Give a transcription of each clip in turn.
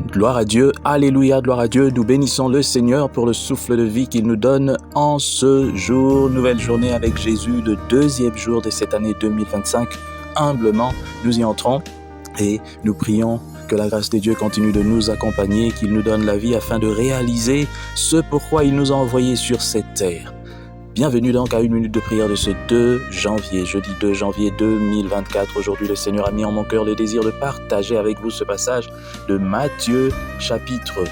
Gloire à Dieu, alléluia, gloire à Dieu. Nous bénissons le Seigneur pour le souffle de vie qu'il nous donne en ce jour. Nouvelle journée avec Jésus, le deuxième jour de cette année 2025. Humblement, nous y entrons et nous prions que la grâce de Dieu continue de nous accompagner, qu'il nous donne la vie afin de réaliser ce pourquoi il nous a envoyés sur cette terre. Bienvenue donc à une minute de prière de ce 2 janvier, jeudi 2 janvier 2024. Aujourd'hui, le Seigneur a mis en mon cœur le désir de partager avec vous ce passage de Matthieu chapitre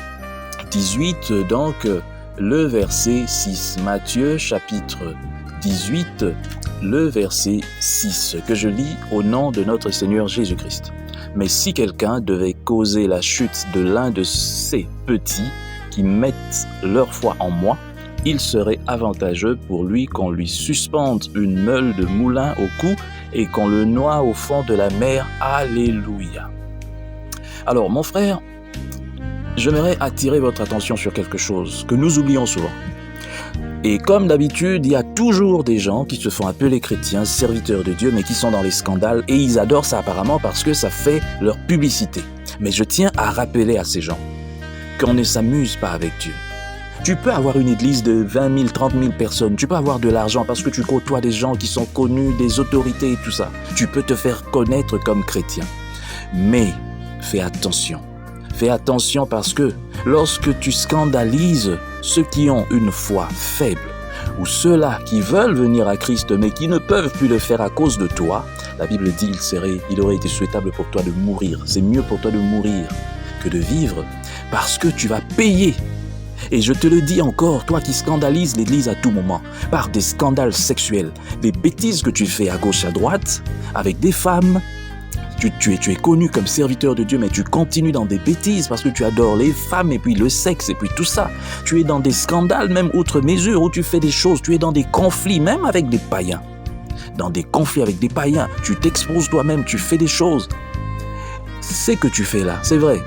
18, donc le verset 6. Matthieu chapitre 18, le verset 6, que je lis au nom de notre Seigneur Jésus-Christ. Mais si quelqu'un devait causer la chute de l'un de ces petits qui mettent leur foi en moi, il serait avantageux pour lui qu'on lui suspende une meule de moulin au cou et qu'on le noie au fond de la mer. Alléluia. Alors, mon frère, j'aimerais attirer votre attention sur quelque chose que nous oublions souvent. Et comme d'habitude, il y a toujours des gens qui se font appeler chrétiens, serviteurs de Dieu, mais qui sont dans les scandales et ils adorent ça apparemment parce que ça fait leur publicité. Mais je tiens à rappeler à ces gens qu'on ne s'amuse pas avec Dieu. Tu peux avoir une église de 20 000, 30 000 personnes. Tu peux avoir de l'argent parce que tu côtoies des gens qui sont connus, des autorités et tout ça. Tu peux te faire connaître comme chrétien. Mais fais attention. Fais attention parce que lorsque tu scandalises ceux qui ont une foi faible ou ceux-là qui veulent venir à Christ mais qui ne peuvent plus le faire à cause de toi, la Bible dit il aurait été souhaitable pour toi de mourir. C'est mieux pour toi de mourir que de vivre parce que tu vas payer. Et je te le dis encore, toi qui scandalises l'Église à tout moment, par des scandales sexuels, des bêtises que tu fais à gauche, à droite, avec des femmes, tu es connu comme serviteur de Dieu, mais tu continues dans des bêtises parce que tu adores les femmes et puis le sexe et puis tout ça. Tu es dans des scandales, même outre mesure, où tu fais des choses, tu es dans des conflits, même avec des païens. Dans des conflits avec des païens, tu t'exposes toi-même, tu fais des choses. C'est que tu fais là, c'est vrai.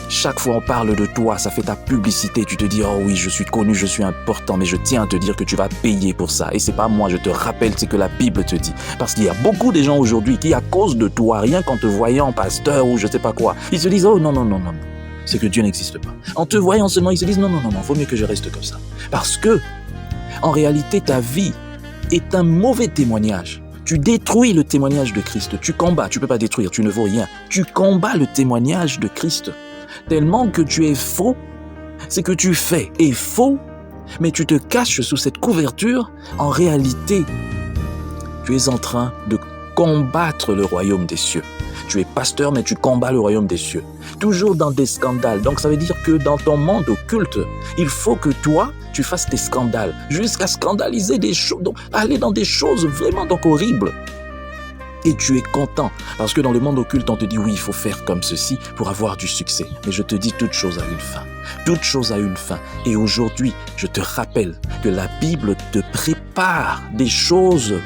Chaque fois on parle de toi, ça fait ta publicité, tu te dis « Oh oui, je suis connu, je suis important », mais je tiens à te dire que tu vas payer pour ça. Et c'est pas moi, je te rappelle, c'est que la Bible te dit. Parce qu'il y a beaucoup de gens aujourd'hui qui, à cause de toi, rien qu'en te voyant pasteur ou je sais pas quoi, ils se disent « Oh non, c'est que Dieu n'existe pas ». En te voyant seulement, ils se disent « Non, faut mieux que je reste comme ça ». Parce que, en réalité, ta vie est un mauvais témoignage. Tu détruis le témoignage de Christ, tu combats, tu peux pas détruire, tu ne vaux rien. Tu combats le témoignage de Christ. Tellement que tu es faux, c'est que tu fais est faux, mais tu te caches sous cette couverture. En réalité, tu es en train de combattre le royaume des cieux. Tu es pasteur, mais tu combats le royaume des cieux. Toujours dans des scandales. Donc ça veut dire que dans ton monde occulte, il faut que toi, tu fasses des scandales, jusqu'à scandaliser des choses, donc aller dans des choses vraiment donc horribles. Et tu es content, parce que dans le monde occulte, on te dit oui, il faut faire comme ceci pour avoir du succès. Mais je te dis, toute chose a une fin. Toute chose a une fin. Et aujourd'hui, je te rappelle que la Bible te prépare des choses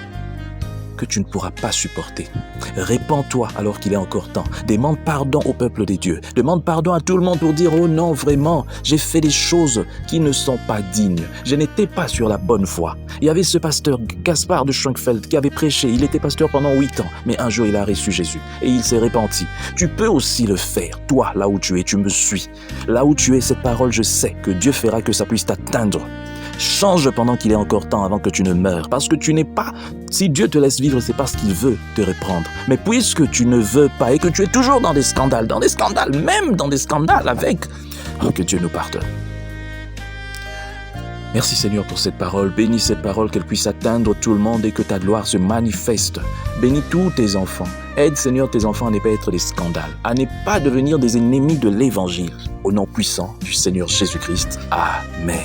que tu ne pourras pas supporter. Répands-toi alors qu'il est encore temps. Demande pardon au peuple des dieux. Demande pardon à tout le monde pour dire « Oh non, vraiment, j'ai fait des choses qui ne sont pas dignes. Je n'étais pas sur la bonne voie. » Il y avait ce pasteur Gaspard de Schwenkfeld qui avait prêché. Il était pasteur pendant 8 ans. Mais un jour, il a reçu Jésus et il s'est repenti. Tu peux aussi le faire. Toi, là où tu es, tu me suis. Là où tu es, cette parole, je sais que Dieu fera que ça puisse t'atteindre. Change pendant qu'il est encore temps avant que tu ne meurs. Parce que tu n'es pas... Si Dieu te laisse vivre, c'est parce qu'il veut te reprendre. Mais puisque tu ne veux pas et que tu es toujours dans des scandales, même dans des scandales avec... Oh, que Dieu nous pardonne. Merci Seigneur pour cette parole. Bénis cette parole, qu'elle puisse atteindre tout le monde et que ta gloire se manifeste. Bénis tous tes enfants. Aide Seigneur tes enfants à ne pas être des scandales, à ne pas devenir des ennemis de l'évangile. Au nom puissant du Seigneur Jésus-Christ. Amen.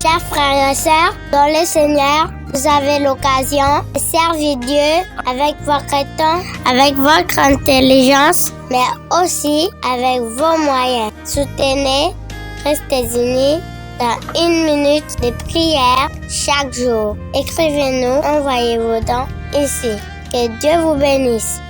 Chers frères et sœurs, dans le Seigneur, vous avez l'occasion de servir Dieu avec votre temps, avec votre intelligence, mais aussi avec vos moyens. Soutenez, restez unis dans une minute de prière chaque jour. Écrivez-nous, envoyez vos dons ici. Que Dieu vous bénisse.